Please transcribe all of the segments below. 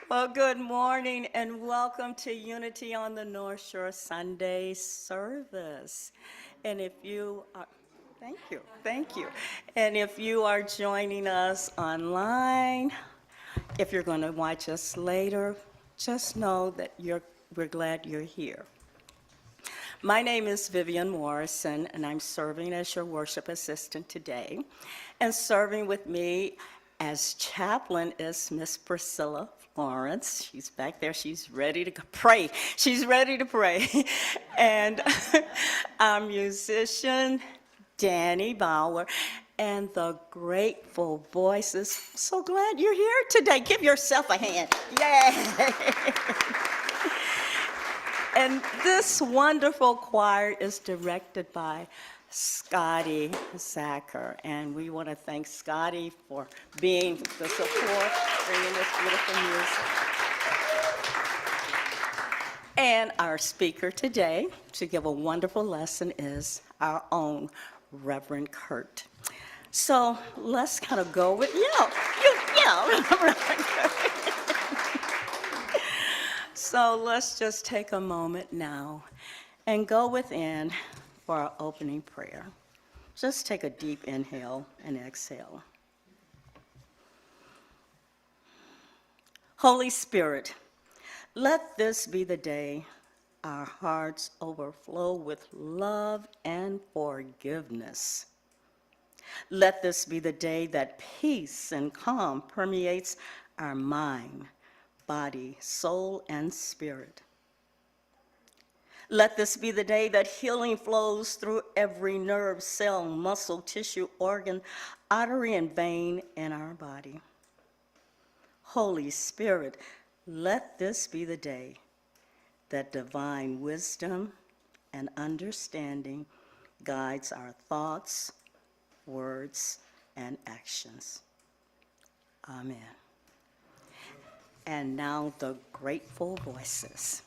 Well, good morning and welcome to Unity on the North Shore Sunday Service. And if you are, thank you. And if you are joining us online, if you're going to watch us later, just know that we're glad you're here. My name is Vivian Morrison, and I'm serving as your worship assistant today. And serving with me as chaplain is Miss Priscilla Lawrence. She's back there. She's ready to pray. She's ready to pray. And our musician, Danny Bauer, and the grateful voices. So glad you're here today. Give yourself a hand. Yay! And this wonderful choir is directed by Scotty Zacher, and we want to thank Scotty for being the support, bringing this beautiful music. And our speaker today to give a wonderful lesson is our own Reverend Kurt. So let's kind of go with, Reverend Kurt. So let's just take a moment now and go within for our opening prayer. Just take a deep inhale and exhale. Holy Spirit, let this be the day our hearts overflow with love and forgiveness. Let this be the day that peace and calm permeates our mind, body, soul, and spirit. Let this be the day that healing flows through every nerve, cell, muscle, tissue, organ, artery, and vein in our body. Holy Spirit, let this be the day that divine wisdom and understanding guides our thoughts, words, and actions. Amen. And now the grateful voices.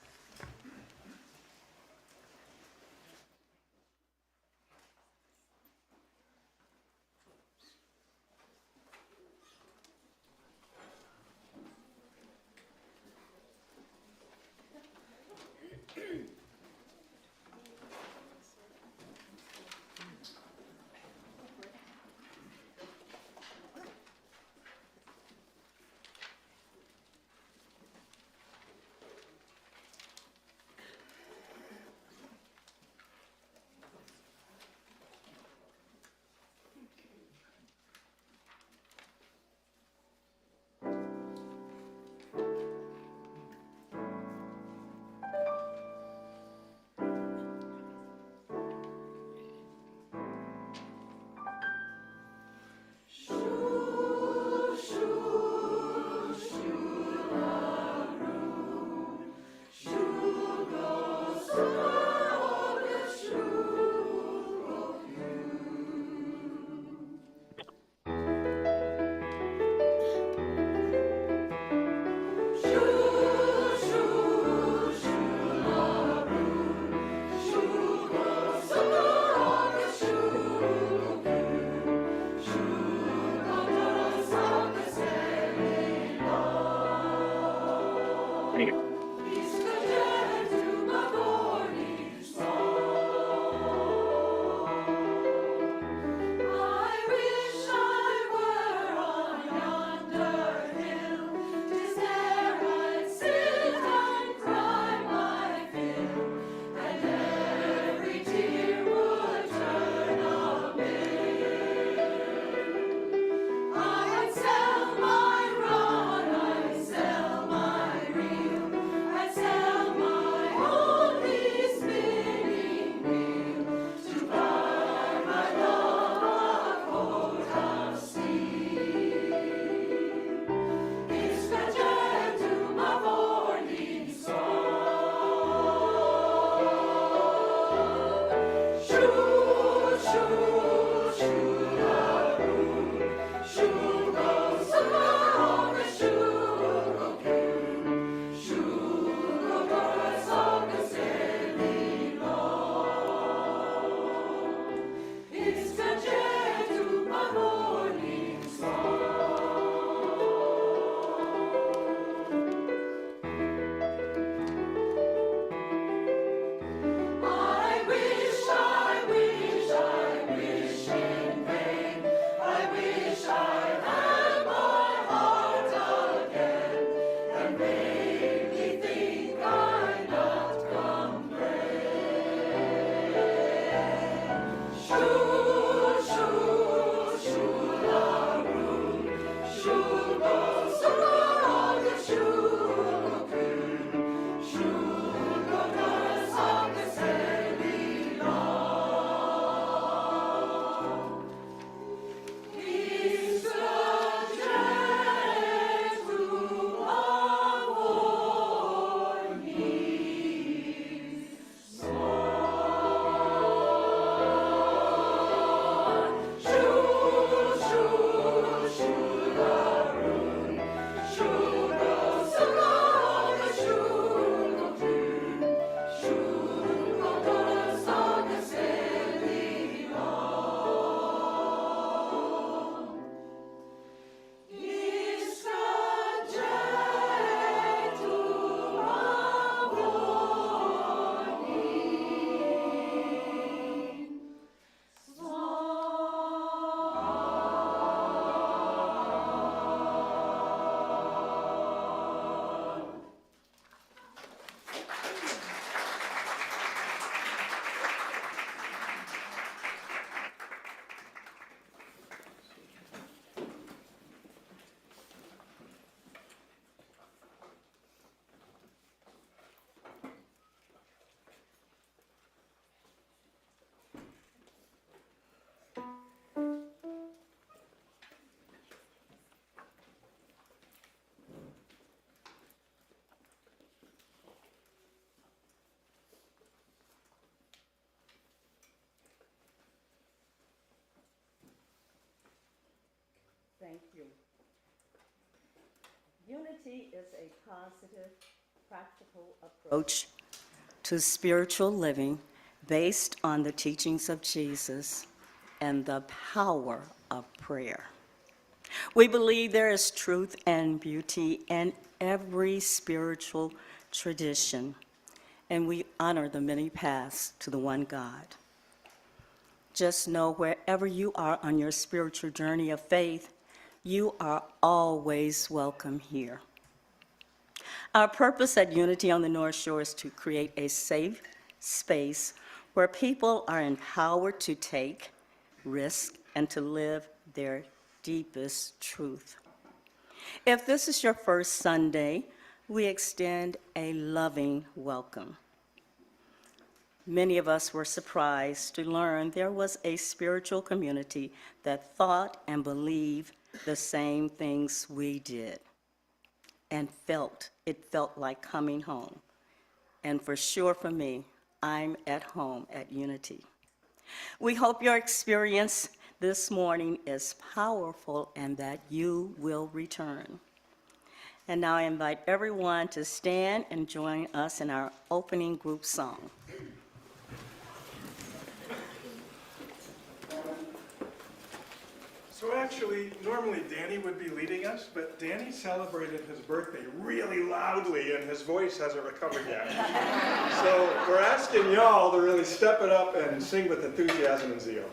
Thank you. Unity is a positive, practical approach to spiritual living based on the teachings of Jesus and the power of prayer. We believe there is truth and beauty in every spiritual tradition, and we honor the many paths to the one God. Just know wherever you are on your spiritual journey of faith, you are always welcome here. Our purpose at Unity on the North Shore is to create a safe space where people are empowered to take risk and to live their deepest truth. If this is your first Sunday, we extend a loving welcome. Many of us were surprised to learn there was a spiritual community that thought and believed the same things we did and it felt like coming home. And for sure for me, I'm at home at Unity. We hope your experience this morning is powerful and that you will return. And now I invite everyone to stand and join us in our opening group song. So actually, normally Danny would be leading us, but Danny celebrated his birthday really loudly and his voice hasn't recovered yet. So we're asking y'all to really step it up and sing with enthusiasm and zeal.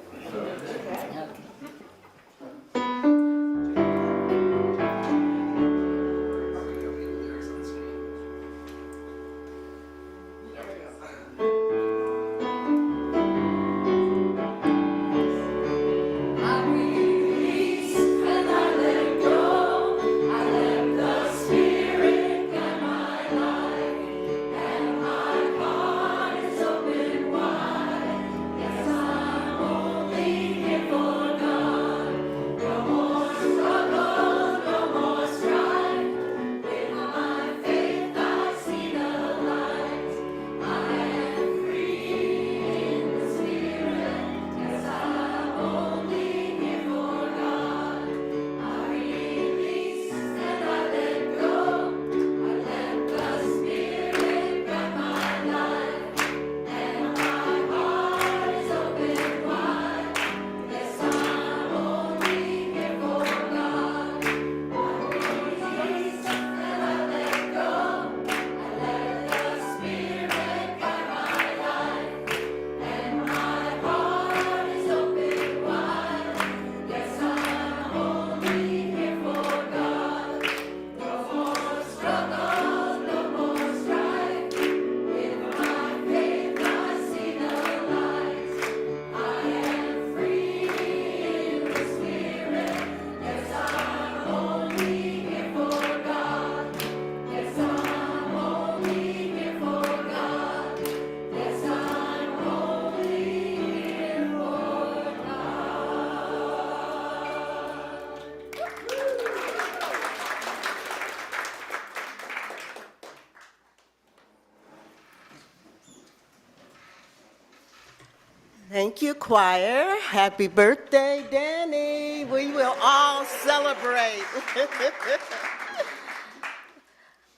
Thank you, choir. Happy birthday, Danny. We will all celebrate.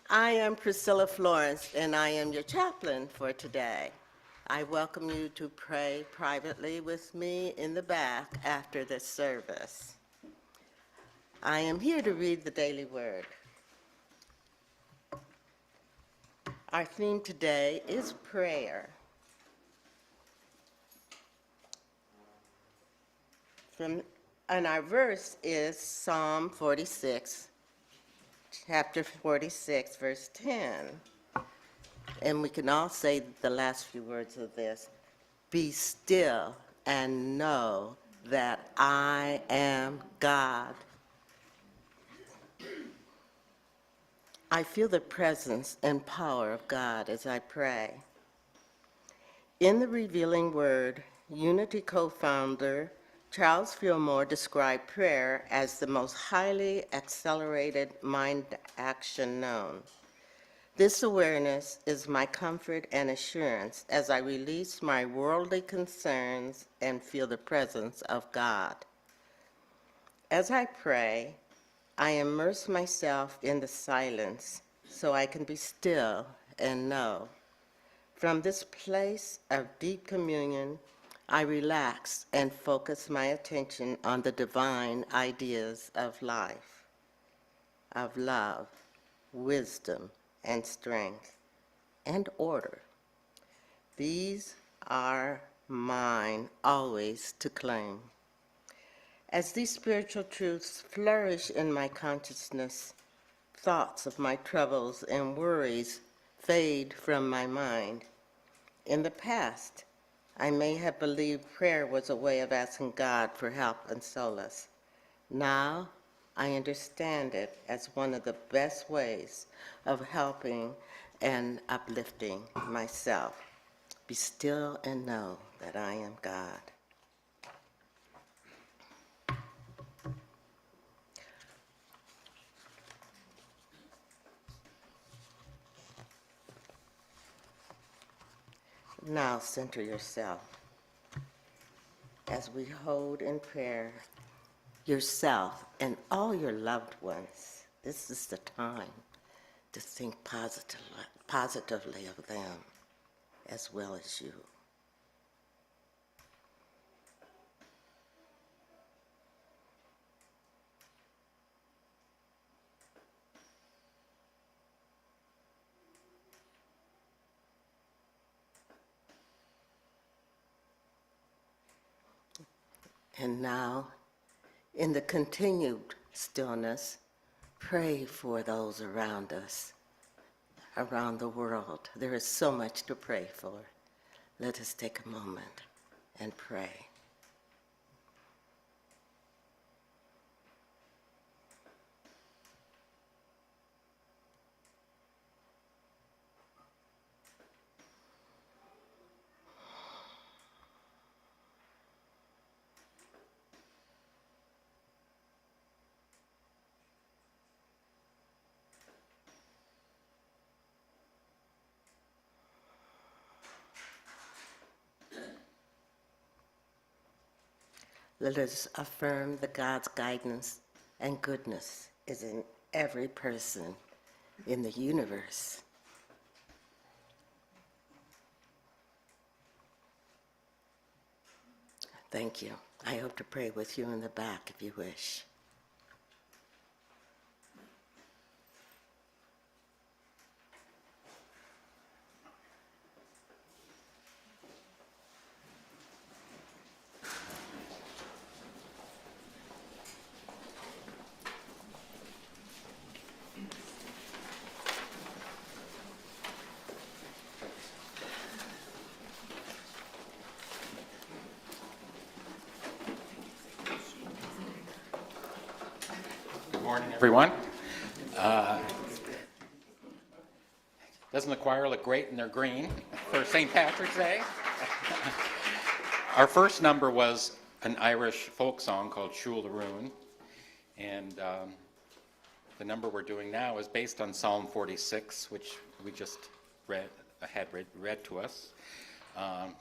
I am Priscilla Florence, and I am your chaplain for today. I welcome you to pray privately with me in the back after this service. I am here to read the daily word. Our theme today is prayer. And our verse is Psalm 46, chapter 46, verse 10. And we can all say the last few words of this. Be still and know that I am God. I feel the presence and power of God as I pray. In the Revealing Word, Unity co-founder Charles Fillmore described prayer as the most highly accelerated mind action known. This awareness is my comfort and assurance as I release my worldly concerns and feel the presence of God. As I pray, I immerse myself in the silence so I can be still and know. From this place of deep communion, I relax and focus my attention on the divine ideas of life, of love, wisdom, and strength, and order. These are mine always to claim. As these spiritual truths flourish in my consciousness, thoughts of my troubles and worries fade from my mind. In the past, I may have believed prayer was a way of asking God for help and solace. Now, I understand it as one of the best ways of helping and uplifting myself. Be still and know that I am God. Now center yourself as we hold in prayer yourself and all your loved ones. This is the time to think positively of them as well as you. And now, in the continued stillness, pray for those around us, around the world. There is so much to pray for. Let us take a moment and pray. Let us affirm that God's guidance and goodness is in every person in the universe. Thank you. I hope to pray with you in the back if you wish. Good morning, everyone. Doesn't the choir look great in their green for St. Patrick's Day? Our first number was an Irish folk song called Shul Arun, and the number we're doing now is based on Psalm 46, which we just had read to us.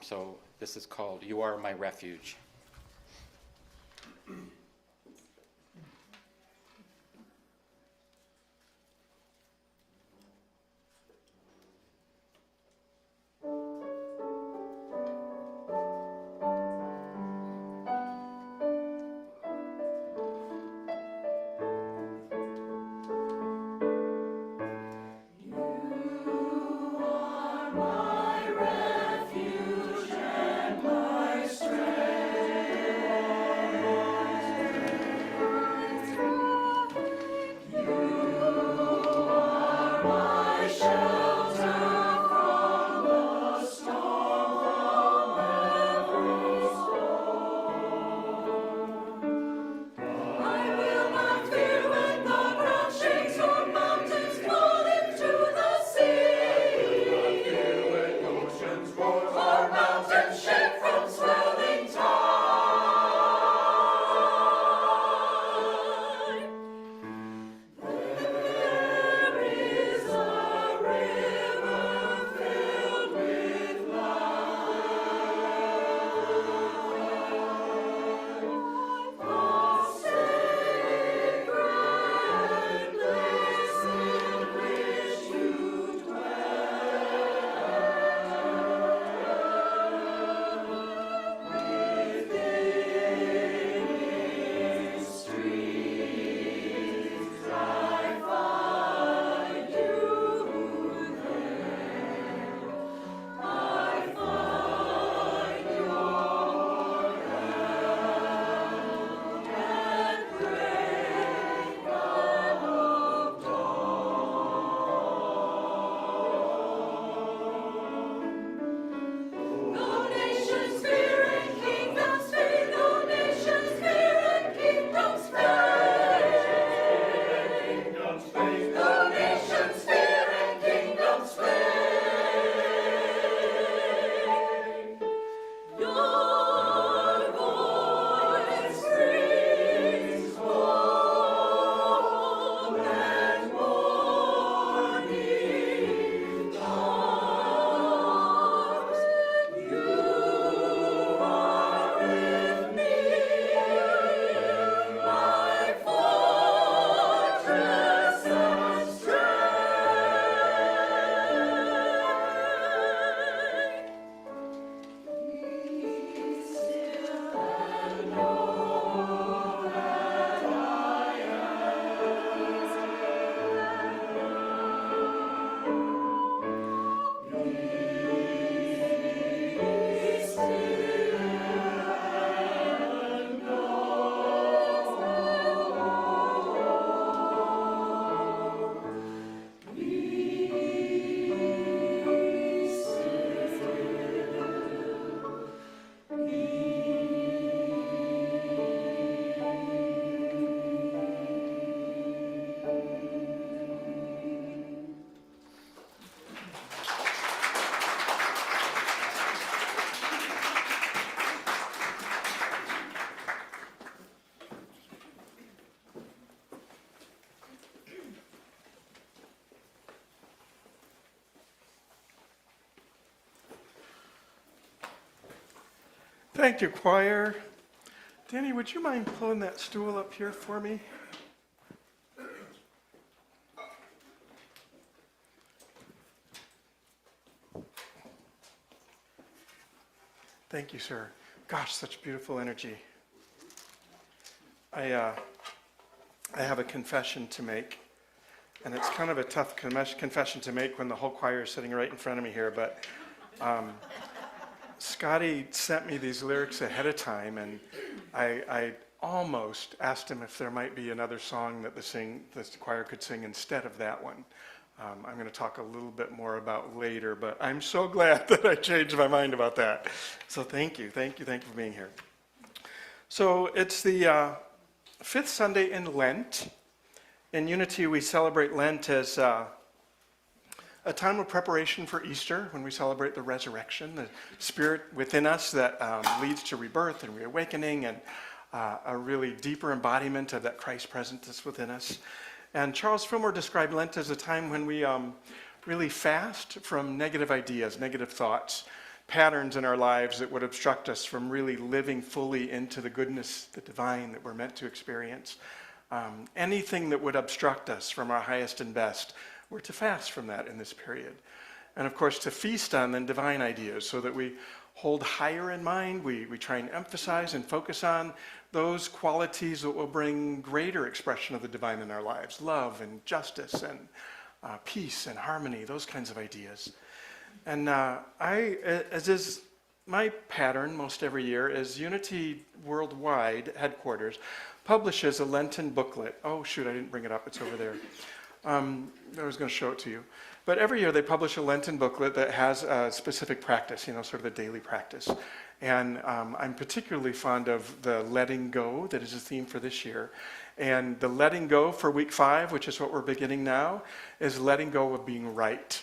So this is called You Are My Refuge. My refuge and my strength. Thank you, choir. Danny, would you mind pulling that stool up here for me? Thank you, sir. Gosh, such beautiful energy. I have a confession to make, and it's kind of a tough confession to make when the whole choir is sitting right in front of me here, but Scotty sent me these lyrics ahead of time, and I almost asked him if there might be another song that the choir could sing instead of that one. I'm going to talk a little bit more about later, but I'm so glad that I changed my mind about that. So thank you for being here. So it's the fifth Sunday in Lent. In Unity, we celebrate Lent as a time of preparation for Easter, when we celebrate the resurrection, the spirit within us that leads to rebirth and reawakening, and a really deeper embodiment of that Christ presence within us. And Charles Fillmore described Lent as a time when we really fast from negative ideas, negative thoughts, patterns in our lives that would obstruct us from really living fully into the goodness, the divine that we're meant to experience. Anything that would obstruct us from our highest and best, we're to fast from that in this period. And of course, to feast on the divine ideas so that we hold higher in mind. We try and emphasize and focus on those qualities that will bring greater expression of the divine in our lives. Love and justice and peace and harmony, those kinds of ideas. And as is my pattern most every year, is Unity Worldwide headquarters publishes a Lenten booklet. Oh shoot, I didn't bring it up, it's over there. I was going to show it to you. But every year they publish a Lenten booklet that has a specific practice, sort of a daily practice. And I'm particularly fond of the letting go that is the theme for this year. And the letting go for week 5, which is what we're beginning now, is letting go of being right.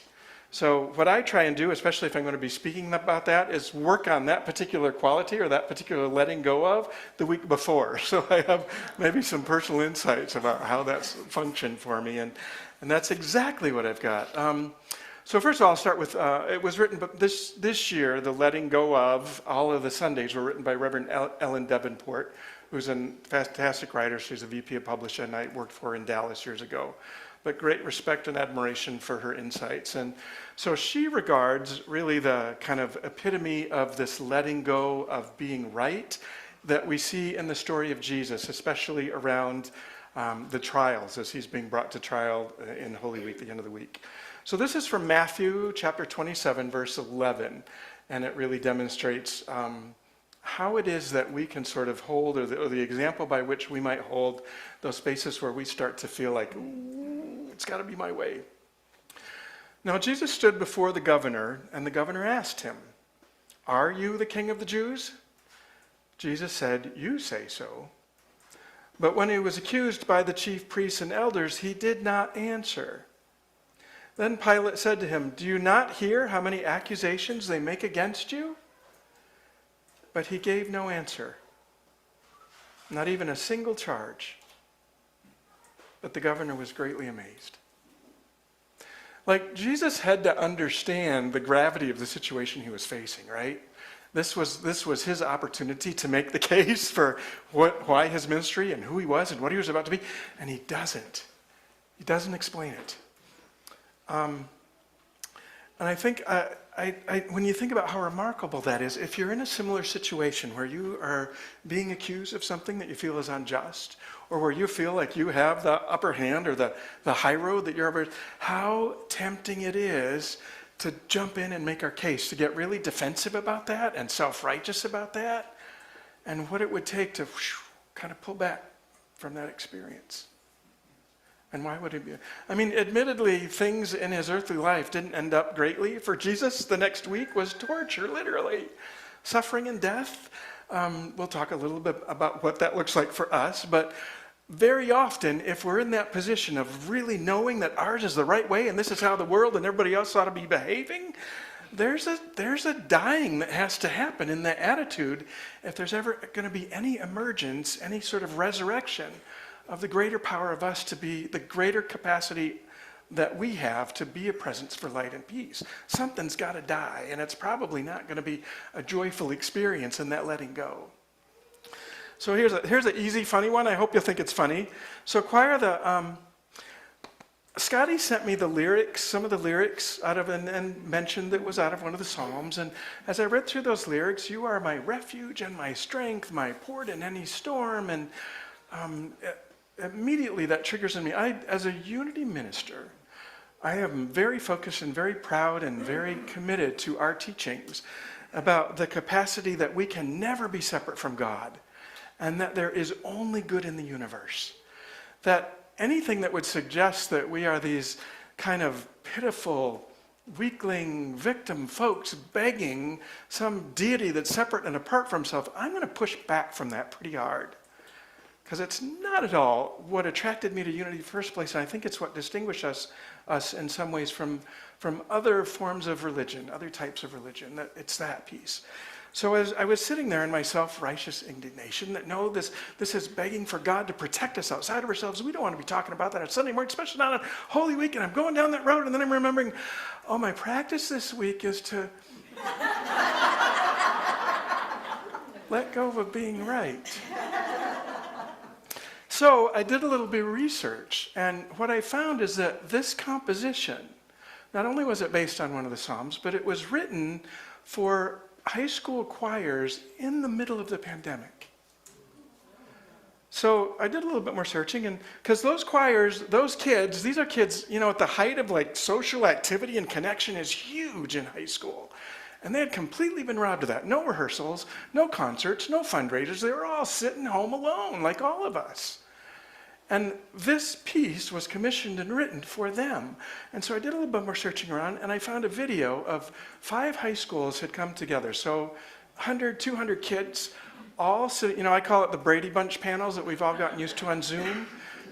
So what I try and do, especially if I'm going to be speaking about that, is work on that particular quality or that particular letting go of the week before. So I have maybe some personal insights about how that's functioned for me. And that's exactly what I've got. So first of all, I'll start with, it was written, but this year, the letting go of all of the Sundays were written by Reverend Ellen Davenport, who's a fantastic writer. She's a VP of publishing I worked for in Dallas years ago. But great respect and admiration for her insights. And so she regards really the kind of epitome of this letting go of being right that we see in the story of Jesus, especially around the trials as he's being brought to trial in Holy Week, the end of the week. So this is from Matthew chapter 27, verse 11, and it really demonstrates how it is that we can sort of hold, or the example by which we might hold those spaces where we start to feel like, ooh, it's got to be my way. Now Jesus stood before the governor, and the governor asked him, "Are you the king of the Jews?" Jesus said, "You say so." But when he was accused by the chief priests and elders, he did not answer. Then Pilate said to him, "Do you not hear how many accusations they make against you?" But he gave no answer, not even a single charge. But the governor was greatly amazed. Like, Jesus had to understand the gravity of the situation he was facing, right? This was his opportunity to make the case for why his ministry and who he was and what he was about to be, and he doesn't. He doesn't explain it. And I think when you think about how remarkable that is, if you're in a similar situation where you are being accused of something that you feel is unjust, or where you feel like you have the upper hand or the high road that you're over, how tempting it is to jump in and make our case, to get really defensive about that and self-righteous about that, and what it would take to kind of pull back from that experience. And why would it be? I mean, admittedly, things in his earthly life didn't end up greatly. For Jesus, the next week was torture, literally. Suffering and death. We'll talk a little bit about what that looks like for us. But very often, if we're in that position of really knowing that ours is the right way and this is how the world and everybody else ought to be behaving, there's a dying that has to happen in that attitude if there's ever going to be any emergence, any sort of resurrection of the greater power of us to be the greater capacity that we have to be a presence for light and peace. Something's got to die, and it's probably not going to be a joyful experience in that letting go. So here's an easy, funny one. I hope you'll think it's funny. So choir, Scotty sent me the lyrics, some of the lyrics out of, and mentioned that it was out of one of the Psalms. And as I read through those lyrics, you are my refuge and my strength, my port in any storm. And immediately that triggers in me. As a Unity minister, I am very focused and very proud and very committed to our teachings about the capacity that we can never be separate from God, and that there is only good in the universe. That anything that would suggest that we are these kind of pitiful, weakling, victim folks begging some deity that's separate and apart from himself, I'm going to push back from that pretty hard. Because it's not at all what attracted me to Unity in the first place, and I think it's what distinguishes us in some ways from other forms of religion, other types of religion. That it's that piece. So as I was sitting there in my self-righteous indignation that no, this is begging for God to protect us outside of ourselves. We don't want to be talking about that on Sunday morning, especially not on Holy Week, and I'm going down that road, and then I'm remembering, oh, my practice this week is to let go of being right. So I did a little bit of research, and what I found is that this composition, not only was it based on one of the Psalms, but it was written for high school choirs in the middle of the pandemic. So I did a little bit more searching, and because those choirs, those kids, these are kids, at the height of like social activity and connection is huge in high school. And they had completely been robbed of that. No rehearsals, no concerts, no fundraisers. They were all sitting home alone, like all of us. And this piece was commissioned and written for them. And so I did a little bit more searching around, and I found a video of 5 high schools had come together. So 100, 200 kids, all sitting, I call it the Brady Bunch panels that we've all gotten used to on Zoom,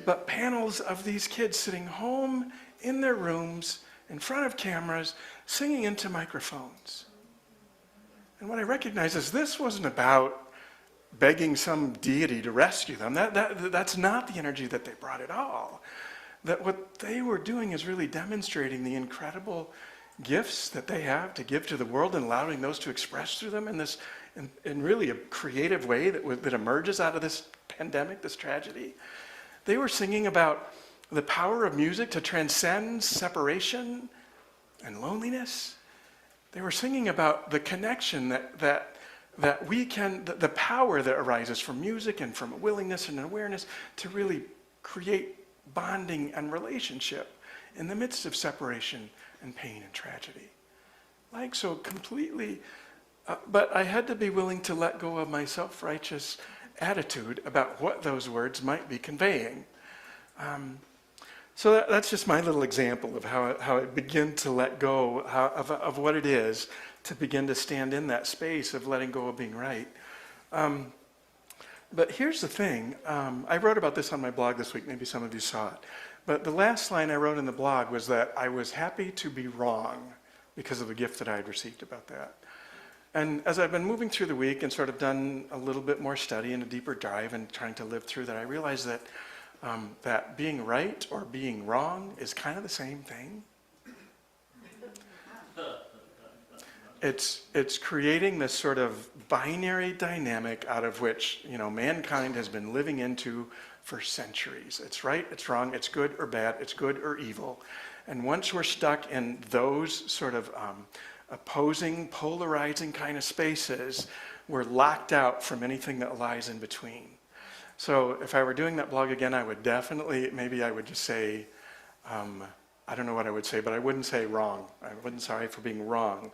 but panels of these kids sitting home in their rooms, in front of cameras, singing into microphones. And what I recognize is this wasn't about begging some deity to rescue them. That's not the energy that they brought at all. That what they were doing is really demonstrating the incredible gifts that they have to give to the world and allowing those to express through them in really a creative way that emerges out of this pandemic, this tragedy. They were singing about the power of music to transcend separation and loneliness. They were singing about the connection that we can, the power that arises from music and from a willingness and an awareness to really create bonding and relationship in the midst of separation and pain and tragedy. Like so completely, but I had to be willing to let go of my self-righteous attitude about what those words might be conveying. So that's just my little example of how I begin to let go of what it is to begin to stand in that space of letting go of being right. But here's the thing. I wrote about this on my blog this week. Maybe some of you saw it. But the last line I wrote in the blog was that I was happy to be wrong because of the gift that I had received about that. And as I've been moving through the week and sort of done a little bit more study and a deeper dive and trying to live through that, I realized that that being right or being wrong is kind of the same thing. It's creating this sort of binary dynamic out of which, mankind has been living into for centuries. It's right, it's wrong, it's good or bad, it's good or evil. And once we're stuck in those sort of opposing, polarizing kind of spaces, we're locked out from anything that lies in between. So if I were doing that blog again, I would definitely, maybe I would just say, I don't know what I would say, but I wouldn't say wrong. I wouldn't sorry for being wrong.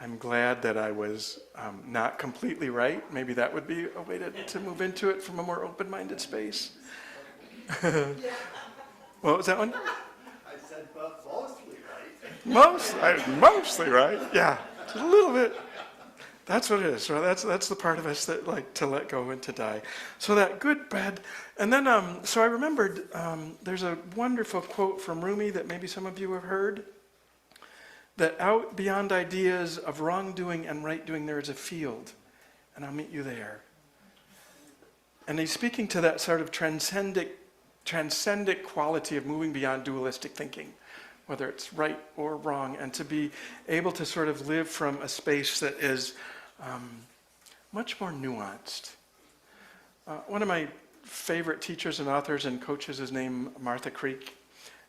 I'm glad that I was not completely right. Maybe that would be a way to move into it from a more open-minded space. What was that one? I said, but mostly right. Mostly right. Yeah, just a little bit. That's what it is. Right? That's the part of us that like to let go and to die. So that good, bad, and then so I remembered there's a wonderful quote from Rumi that maybe some of you have heard. That out beyond ideas of wrongdoing and right doing, there is a field, and I'll meet you there. And he's speaking to that sort of transcendent transcendent quality of moving beyond dualistic thinking, whether it's right or wrong, and to be able to sort of live from a space that is much more nuanced. One of my favorite teachers and authors and coaches is named Martha Creek,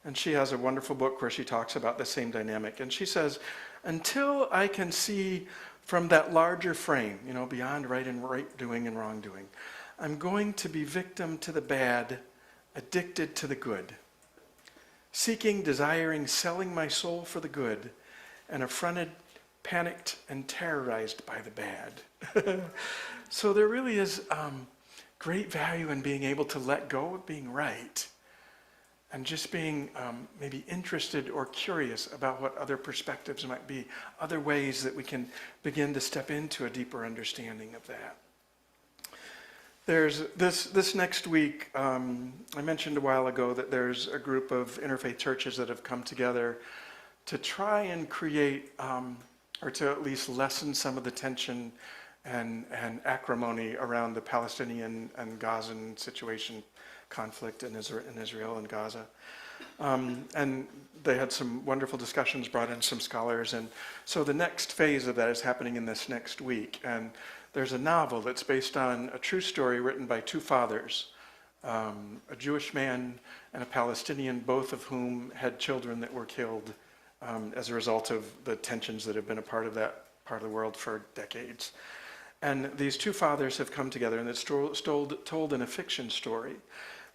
and she has a wonderful book where she talks about the same dynamic. And she says, until I can see from that larger frame, beyond right doing and wrongdoing, I'm going to be victim to the bad, addicted to the good, seeking, desiring, selling my soul for the good, and affronted, panicked, and terrorized by the bad. So there really is great value in being able to let go of being right and just being maybe interested or curious about what other perspectives might be, other ways that we can begin to step into a deeper understanding of that. There's this next week, I mentioned a while ago that there's a group of interfaith churches that have come together to try and create, or to at least lessen some of the tension and acrimony around the Palestinian and Gazan situation, conflict in Israel and Gaza. And they had some wonderful discussions, brought in some scholars, and so the next phase of that is happening in this next week. And there's a novel that's based on a true story written by two fathers, a Jewish man and a Palestinian, both of whom had children that were killed as a result of the tensions that have been a part of that part of the world for decades. And these two fathers have come together, and it's told in a fiction story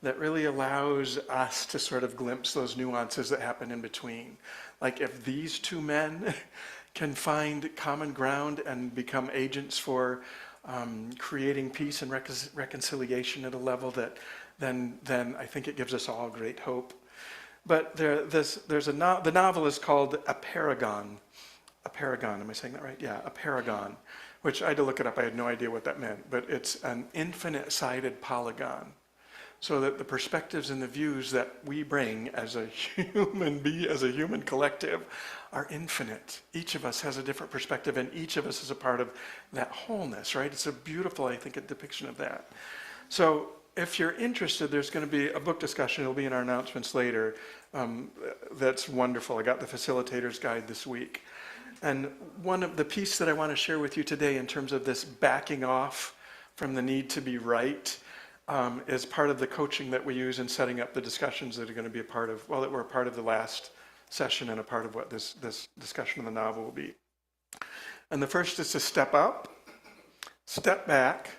that really allows us to sort of glimpse those nuances that happen in between. Like if these two men can find common ground and become agents for creating peace and reconciliation at a level that then I think it gives us all great hope. But the novel is called A Paragon. A paragon, am I saying that right? Yeah, a paragon, which I had to look it up. I had no idea what that meant, but it's an infinite-sided polygon. So that the perspectives and the views that we bring as a human collective are infinite. Each of us has a different perspective, and each of us is a part of that wholeness, right? It's a beautiful, I think, a depiction of that. So if you're interested, there's going to be a book discussion. It'll be in our announcements later. That's wonderful. I got the facilitator's guide this week. And one of the piece that I want to share with you today in terms of this backing off from the need to be right is part of the coaching that we use in setting up the discussions that are going to be a part of, that were a part of the last session and a part of what this discussion of the novel will be. And the first is to step up, step back,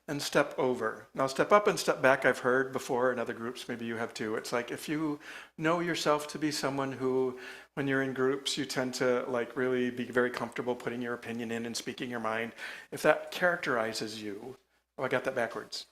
and step over. Now, step up and step back I've heard before in other groups, maybe you have too. It's like if you know yourself to be someone who, when you're in groups, you tend to really be very comfortable putting your opinion in and speaking your mind. If that characterizes you, I got that backwards.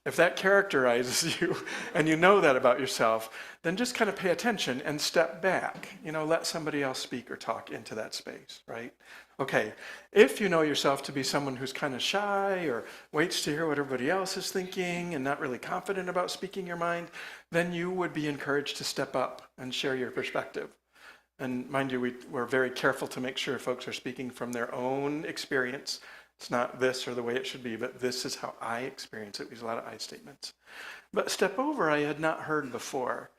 If that characterizes you and you know that about yourself, then just kind of pay attention and step back. Let somebody else speak or talk into that space, right? Okay, if you know yourself to be someone who's kind of shy or waits to hear what everybody else is thinking and not really confident about speaking your mind, then you would be encouraged to step up and share your perspective. And mind you, we're very careful to make sure folks are speaking from their own experience. It's not this or the way it should be, but this is how I experience it. There's a lot of I statements. But step over I had not heard before.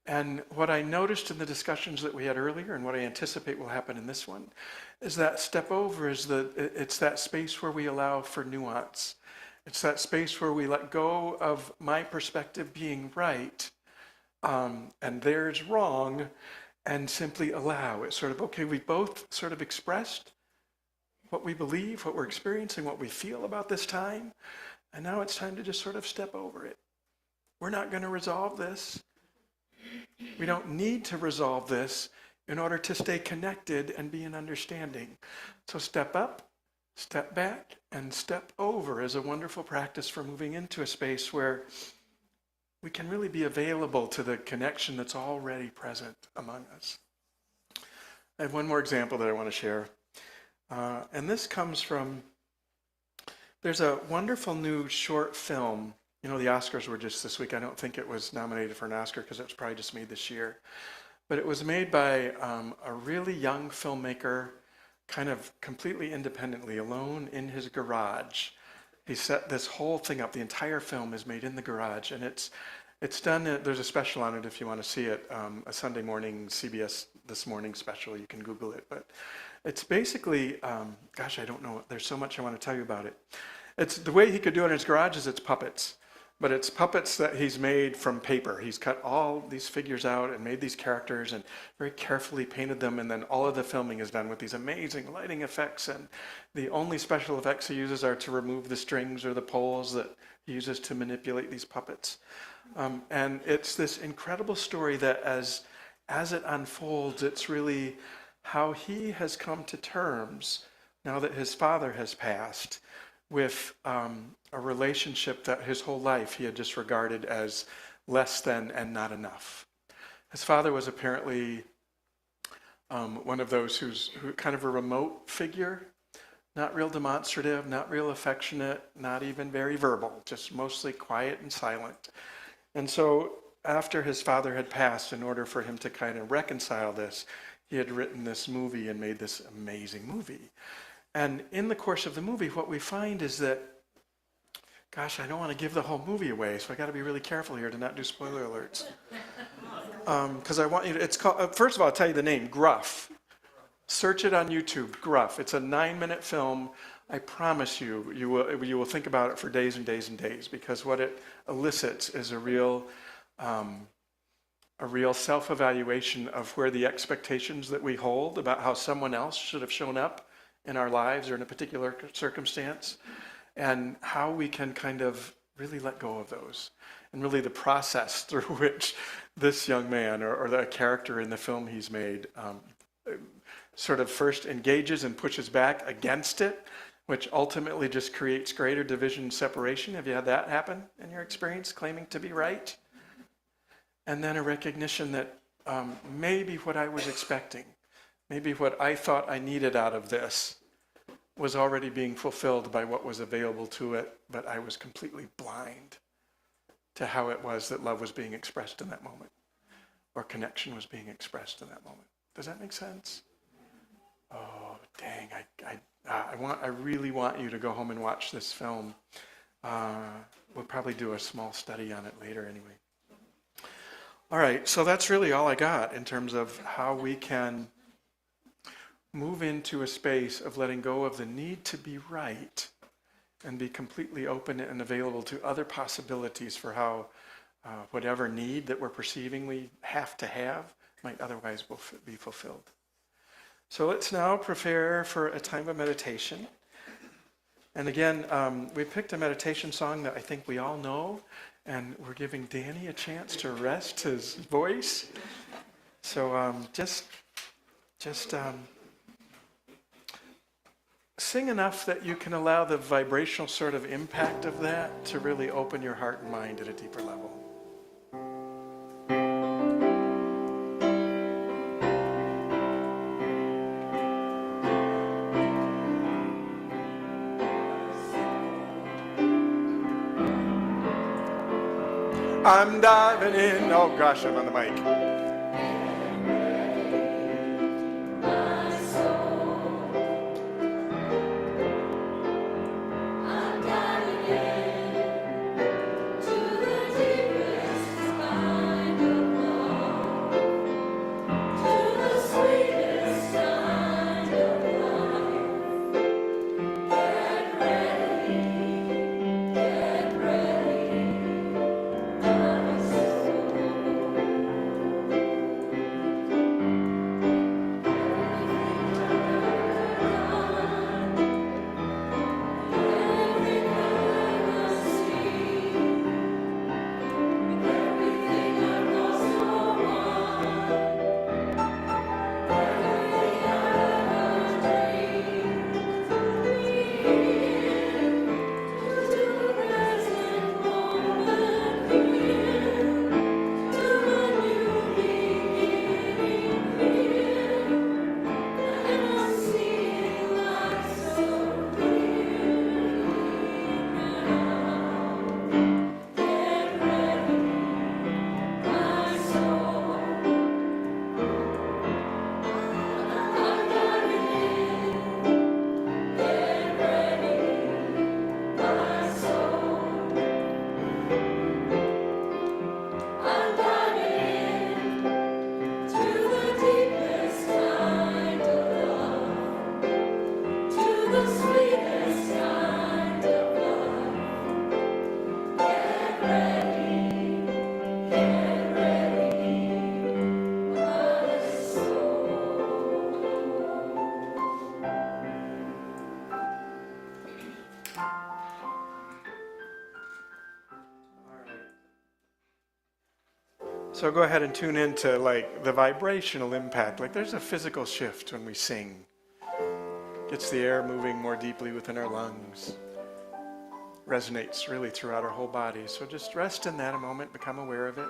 And what I noticed in the discussions that we had earlier and what I anticipate will happen in this one is that step over it's that space where we allow for nuance. It's that space where we let go of my perspective being right and theirs wrong and simply allow. It's sort of, okay, we both sort of expressed what we believe, what we're experiencing, what we feel about this time, and now it's time to just sort of step over it. We're not going to resolve this. We don't need to resolve this in order to stay connected and be in understanding. So step up, step back, and step over is a wonderful practice for moving into a space where we can really be available to the connection that's already present among us. I have one more example that I want to share. And this comes from, there's a wonderful new short film. The Oscars were just this week. I don't think it was nominated for an Oscar because it was probably just made this year. But it was made by a really young filmmaker, kind of completely independently, alone in his garage. He set this whole thing up. The entire film is made in the garage, and it's It's done, there's a special on it if you want to see it, a Sunday morning CBS This Morning special. You can Google it. But it's basically, gosh, I don't know. There's so much I want to tell you about it. It's the way he could do it in his garage is it's puppets. But it's puppets that he's made from paper. He's cut all these figures out and made these characters and very carefully painted them. And then all of the filming is done with these amazing lighting effects. And the only special effects he uses are to remove the strings or the poles that he uses to manipulate these puppets. And it's this incredible story that as it unfolds, it's really how he has come to terms, now that his father has passed, with a relationship that his whole life he had just regarded as less than and not enough. His father was apparently one of those who kind of a remote figure, not real demonstrative, not real affectionate, not even very verbal, just mostly quiet and silent. And so after his father had passed, in order for him to kind of reconcile this, he had written this movie and made this amazing movie. And in the course of the movie, what we find is that, gosh, I don't want to give the whole movie away, so I got to be really careful here to not do spoiler alerts. Because I want you to, it's called, first of all, I'll tell you the name, Gruff. Search it on YouTube, Gruff. It's a 9-minute film. I promise you, you will think about it for days and days and days, because what it elicits is a real self-evaluation of where the expectations that we hold about how someone else should have shown up in our lives or in a particular circumstance, and how we can kind of really let go of those. And really the process through which this young man or the character in the film he's made sort of first engages and pushes back against it, which ultimately just creates greater division and separation. Have you had that happen in your experience, claiming to be right? And then a recognition that maybe what I was expecting, maybe what I thought I needed out of this was already being fulfilled by what was available to it, but I was completely blind to how it was that love was being expressed in that moment, or connection was being expressed in that moment. Does that make sense? Oh, dang, I really want you to go home and watch this film. We'll probably do a small study on it later anyway. All right, so that's really all I got in terms of how we can move into a space of letting go of the need to be right and be completely open and available to other possibilities for how whatever need that we're perceiving we have to have might otherwise be fulfilled. So let's now prepare for a time of meditation. And again, we picked a meditation song that I think we all know, and we're giving Danny a chance to rest his voice. So just sing enough that you can allow the vibrational sort of impact of that to really open your heart and mind at a deeper level. I'm diving in. Oh gosh, I'm on the mic. So go ahead and tune into like the vibrational impact. Like there's a physical shift when we sing. Gets the air moving more deeply within our lungs. Resonates really throughout our whole body. So just rest in that a moment, become aware of it.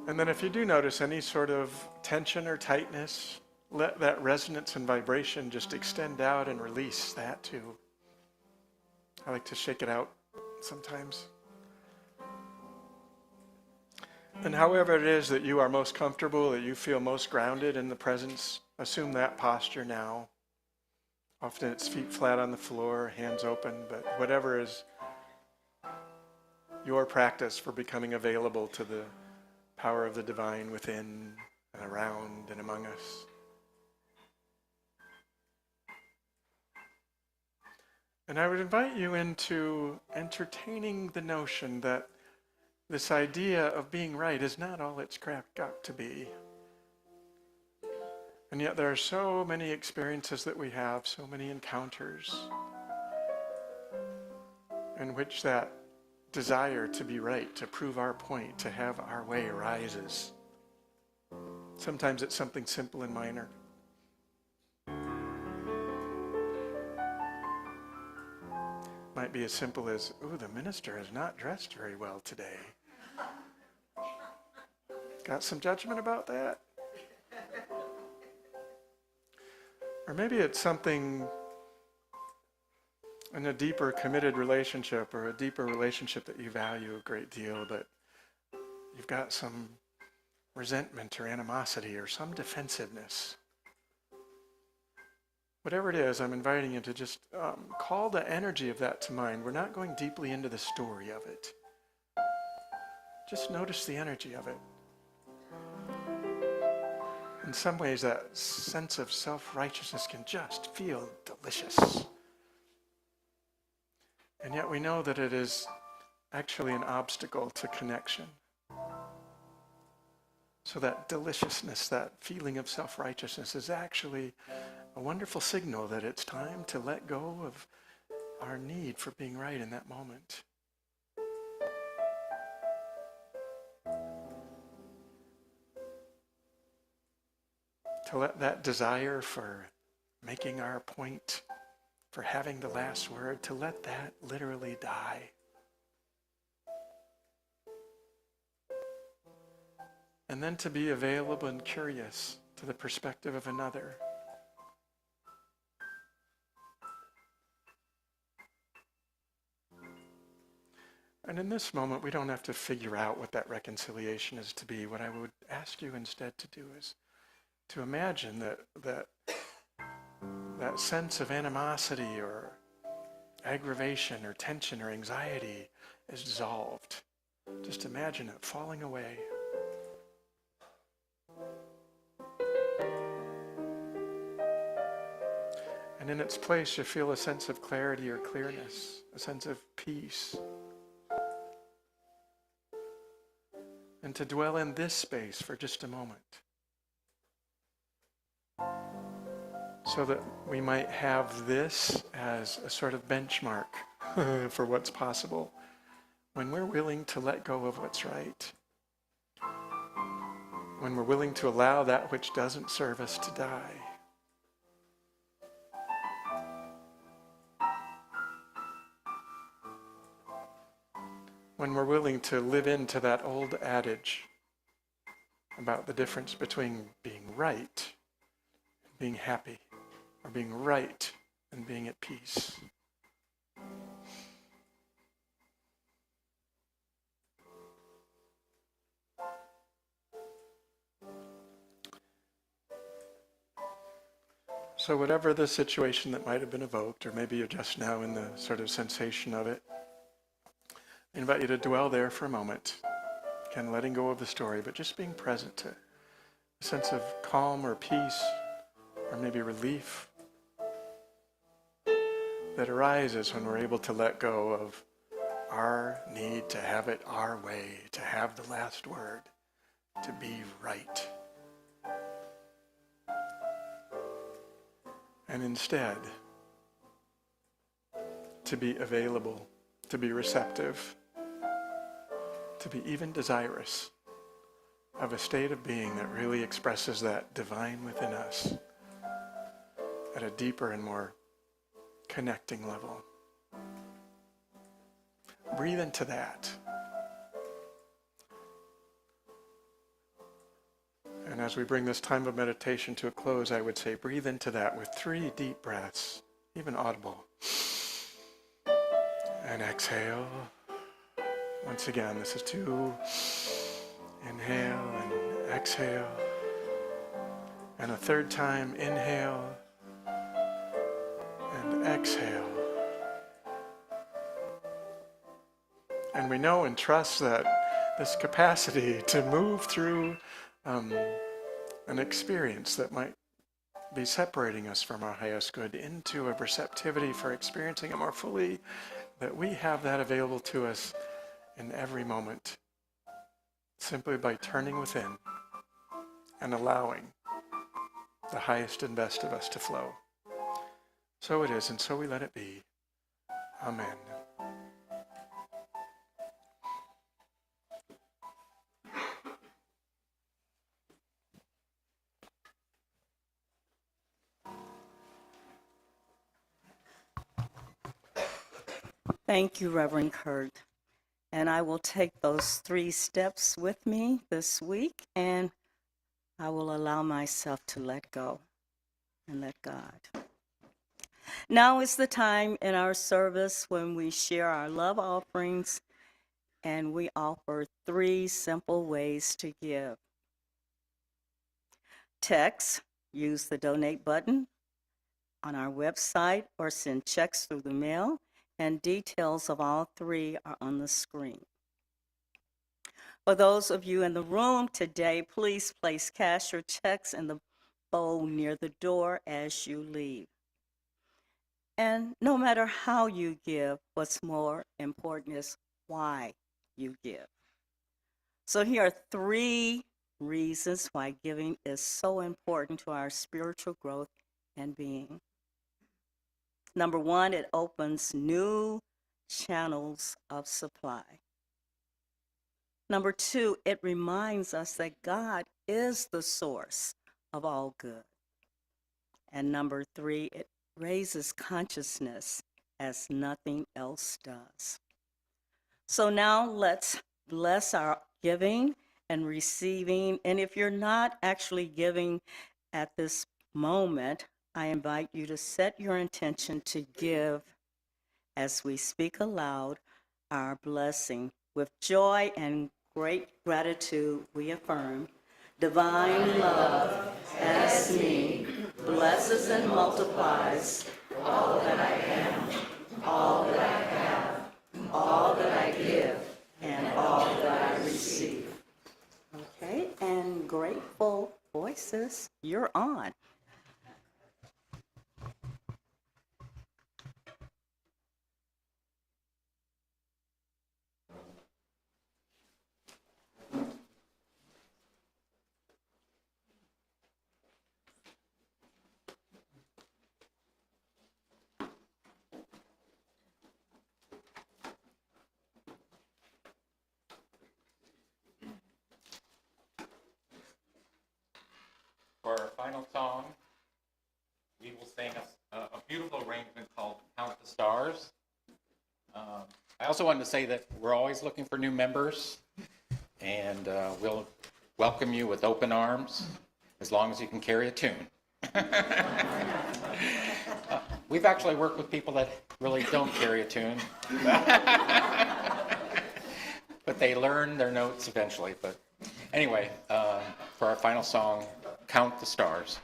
And then if you do notice any sort of tension or tightness, let that resonance and vibration just extend out and release that too. I like to shake it out sometimes. And however it is that you are most comfortable, that you feel most grounded in the presence, assume that posture now. Often it's feet flat on the floor, hands open, but whatever is your practice for becoming available to the power of the divine within and around and among us. And I would invite you into entertaining the notion that this idea of being right is not all it's cracked up to be. And yet there are so many experiences that we have, so many encounters in which that desire to be right, to prove our point, to have our way arises. Sometimes it's something simple and minor. Might be as simple as, ooh, the minister is not dressed very well today. Got some judgment about that? Or maybe it's something in a deeper committed relationship or a deeper relationship that you value a great deal, but you've got some resentment or animosity or some defensiveness. Whatever it is, I'm inviting you to just call the energy of that to mind. We're not going deeply into the story of it. Just notice the energy of it. In some ways, that sense of self-righteousness can just feel delicious. And yet we know that it is actually an obstacle to connection. So that deliciousness, that feeling of self-righteousness is actually a wonderful signal that it's time to let go of our need for being right in that moment. To let that desire for making our point, for having the last word, to let that literally die. And then to be available and curious to the perspective of another. And in this moment, we don't have to figure out what that reconciliation is to be. What I would ask you instead to do is to imagine that sense of animosity or aggravation or tension or anxiety is dissolved. Just imagine it falling away. And in its place, you feel a sense of clarity or clearness, a sense of peace. And to dwell in this space for just a moment, so that we might have this as a sort of benchmark for what's possible when we're willing to let go of what's right, when we're willing to allow that which doesn't serve us to die. When we're willing to live into that old adage about the difference between being right and being happy, or being right and being at peace. So whatever the situation that might have been evoked, or maybe you're just now in the sort of sensation of it, I invite you to dwell there for a moment. Again, letting go of the story, but just being present to a sense of calm or peace, or maybe relief that arises when we're able to let go of our need to have it our way, to have the last word, to be right. and instead to be available, to be receptive, to be even desirous of a state of being that really expresses that divine within us at a deeper and more connecting level. Breathe into that. And as we bring this time of meditation to a close, I would say breathe into that with 3 deep breaths, even audible. And exhale. Once again, this is 2. Inhale and exhale. And a 3rd time, inhale and exhale. And we know and trust that this capacity to move through an experience that might be separating us from our highest good into a receptivity for experiencing it more fully, that we have that available to us in every moment, simply by turning within and allowing the highest and best of us to flow. So it is, and so we let it be. Amen. Thank you, Reverend Kurt. And I will take those 3 steps with me this week, and I will allow myself to let go and let God. Now is the time in our service when we share our love offerings, and we offer 3 simple ways to give. Text, use the donate button on our website, or send checks through the mail, and details of all 3 are on the screen. For those of you in the room today, please place cash or checks in the bowl near the door as you leave. And no matter how you give, what's more important is why you give. So here are 3 reasons why giving is so important to our spiritual growth and being. Number 1, it opens new channels of supply. Number 2, it reminds us that God is the source of all good. And number 3, it raises consciousness as nothing else does. So now let's bless our giving and receiving. And if you're not actually giving at this moment, I invite you to set your intention to give as we speak aloud our blessing. With joy and great gratitude, we affirm, divine love as me blesses and multiplies all that I am, all that I have, all that I give, and all that I receive. Okay, and grateful voices, you're on. For our final song, we will sing a beautiful arrangement called Count the Stars. I also wanted to say that we're always looking for new members, and we'll welcome you with open arms as long as you can carry a tune. We've actually worked with people that really don't carry a tune, but they learn their notes eventually. But anyway, for our final song, Count the Stars.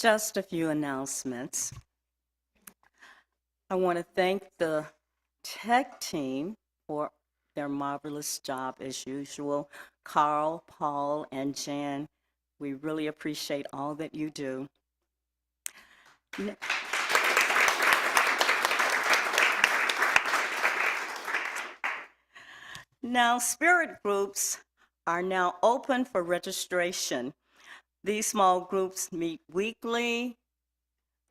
Just a few announcements. I want to thank the tech team for their marvelous job as usual. Carl, Paul, and Jan, we really appreciate all that you do. Now, spirit groups are now open for registration. These small groups meet weekly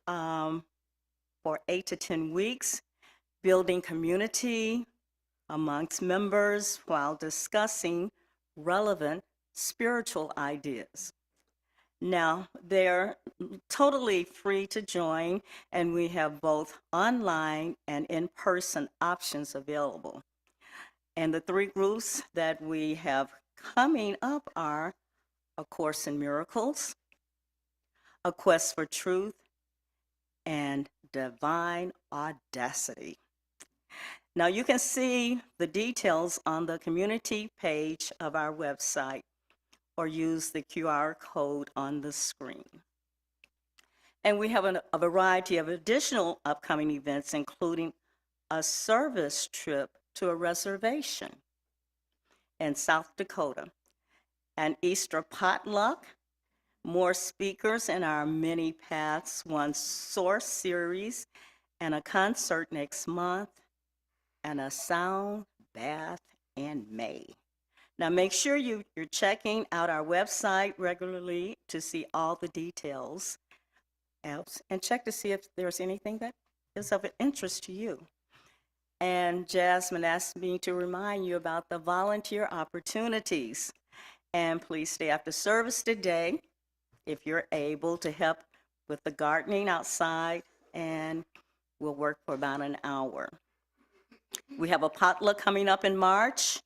for 8 to 10 weeks, building community amongst members while discussing relevant spiritual ideas. Now, they're totally free to join, and we have both online and in-person options available. And the 3 groups that we have coming up are A Course in Miracles, A Quest for Truth, and Divine Audacity. Now you can see the details on the community page of our website or use the QR code on the screen. And we have a variety of additional upcoming events, including a service trip to a reservation in South Dakota, an Easter potluck, more speakers in our Many Paths One Source series, and a concert next month, and a sound bath in May. Now make sure you're checking out our website regularly to see all the details, and check to see if there's anything that is of interest to you. And Jasmine asked me to remind you about the volunteer opportunities. And please stay after service today if you're able to help with the gardening outside, and we'll work for about an hour. We have a potluck coming up in March,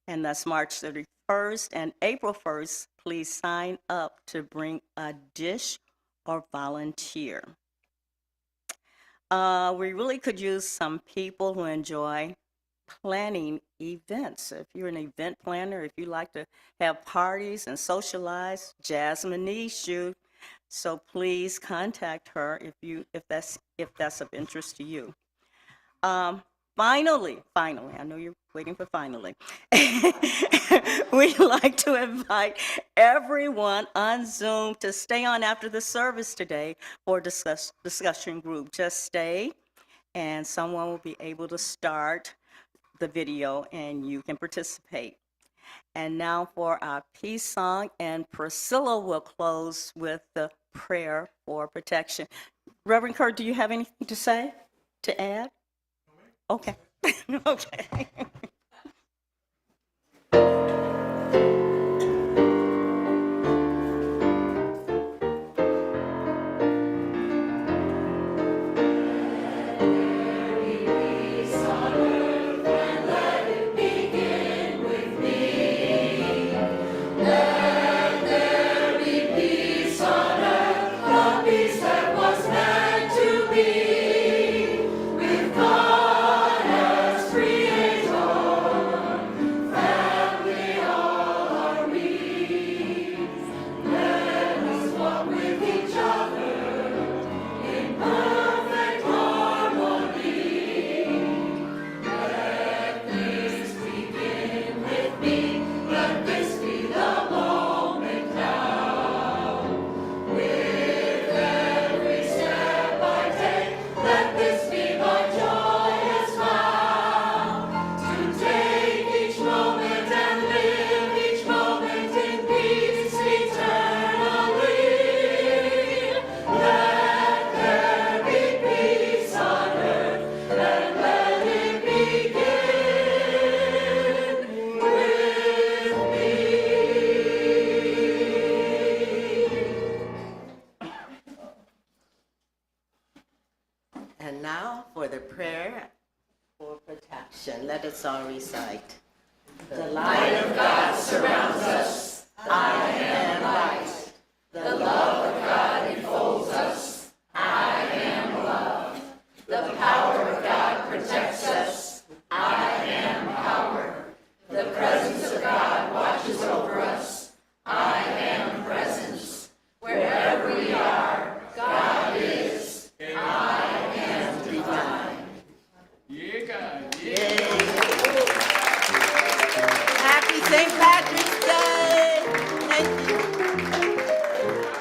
and that's March 31st and April 1st. Please sign up to bring a dish or volunteer. We really could use some people who enjoy planning events. If you're an event planner, if you like to have parties and socialize, Jasmine needs you. So please contact her if that's of interest to you. Finally, I know you're waiting for finally. We'd like to invite everyone on Zoom to stay on after the service today for discussion group. Just stay, and someone will be able to start the video, and you can participate. And now for our peace song, and Priscilla will close with the prayer for protection. Reverend Kurt, do you have anything to say, to add? Okay. Okay. And now for the prayer for protection. Let us all recite. The light of God surrounds us. I am light. The love of God enfolds us.